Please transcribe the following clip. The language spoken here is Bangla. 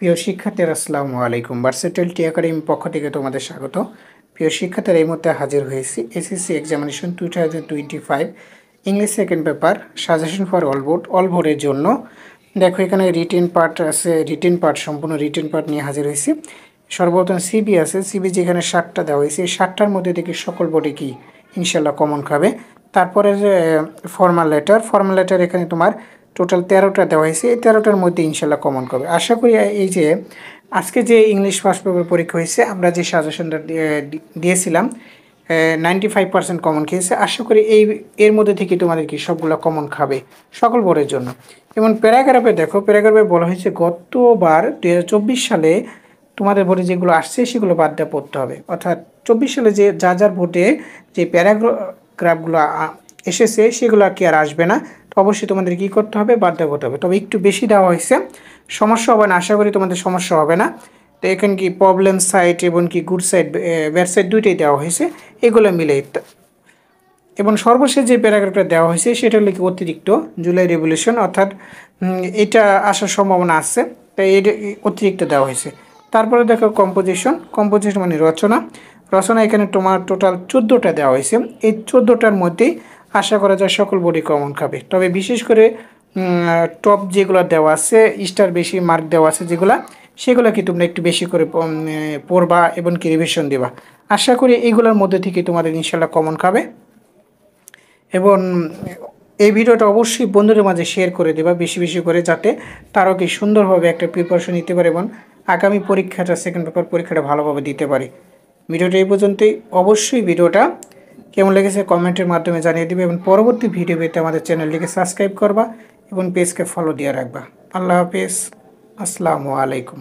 প্রিয় শিক্ষার্থীরা আসসালামু আলাইকুম। ভার্সেটাইল টি একাডেমি পক্ষ থেকে তোমাদের স্বাগত। প্রিয় শিক্ষার্থীরা, এই মুহূর্তে হাজির হয়েছি SSC examination 2025 English second paper suggestion for all বোর্ডের জন্য। দেখো, এখানে রিটেন পার্ট আছে, রিটেন পার্ট সম্পূর্ণ রিটেন পার্ট নিয়ে হাজির হয়েছি। সর্বপ্রথম সিবি আছে, সিবি যেখানে 7টা দেওয়া হয়েছে, এই 7টার মধ্যে দেখি সকল বোর্ডে কি ইনশাল্লাহ কমন খাবে। তারপরে ফর্মাল লেটার এখানে তোমার টোটাল 13টা দেওয়া হয়েছে, এই 13টার মধ্যে ইনশাল্লাহ কমন করবে। আশা করি এই যে আজকে যে ইংলিশ ফার্স্ট পেপার পরীক্ষা হয়েছে, আমরা যে সাজেশনটা দিয়েছিলাম 95% কমন খেয়েছে। আশা করি এর মধ্যে থেকে তোমাদের কি সবগুলো কমন খাবে সকল বোর্ডের জন্য। যেমন প্যারাগ্রাফে দেখো, প্যারাগ্রাফে বলা হয়েছে গতবার 2024 সালে তোমাদের বোর্ডে যেগুলো আসছে সেগুলো বাদ দিয়ে পড়তে হবে। অর্থাৎ 24 সালে যে যার বোর্ডে যে প্যারাগ্রাফগুলো এসেছে সেগুলো কি আর আসবে না, তো অবশ্যই তোমাদের কী করতে হবে, বাদ দিয়ে করতে হবে। তবে একটু বেশি দেওয়া হয়েছে, সমস্যা হবে না, আশা করি তোমাদের সমস্যা হবে না। তো এখানে কি প্রবলেম সাইড এবং কি গুড সাইড, ব্যাড সাইড দুইটাই দেওয়া হয়েছে, এগুলো মিলে। এবং সর্বশেষ যে প্যারাগ্রাফটা দেওয়া হয়েছে সেটা হলো কি অতিরিক্ত জুলাই রেভলিউশন, অর্থাৎ এটা আসার সম্ভাবনা আছে, তাই এটা অতিরিক্ত দেওয়া হয়েছে। তারপরে দেখো কম্পোজিশন মানে রচনা এখানে তোমার টোটাল 14টা দেওয়া হয়েছে। এই 14টার মধ্যেই আশা করা যায় সকল বোর্ডে কমন খাবে। তবে বিশেষ করে টপ যেগুলো দেওয়া আছে, স্টার বেশি মার্ক দেওয়া আছে যেগুলো, সেগুলো কি তোমরা একটু বেশি করে পড়বা এবং কি রিভিশন দেবা। আশা করি এইগুলোর মধ্যে থেকে তোমাদের ইনশাল্লাহ কমন খাবে। এবং এই ভিডিওটা অবশ্যই বন্ধুদের মাঝে শেয়ার করে দেবা বেশি বেশি করে, যাতে তারাও কি সুন্দরভাবে একটা প্রিপারেশন নিতে পারে এবং আগামী পরীক্ষাটা সেকেন্ড পেপার পরীক্ষাটা ভালোভাবে দিতে পারে। ভিডিওটা এই পর্যন্তই। অবশ্যই ভিডিওটা কেমন লেগেছে কমেন্টের মাধ্যমে জানিয়ে দেবে এবং পরবর্তী ভিডিও পেতে আমাদের চ্যানেলটিকে সাবস্ক্রাইব করবা এবং পেজকে ফলো দিয়ে রাখবা। আল্লাহ হাফেজ, আসসালামু আলাইকুম।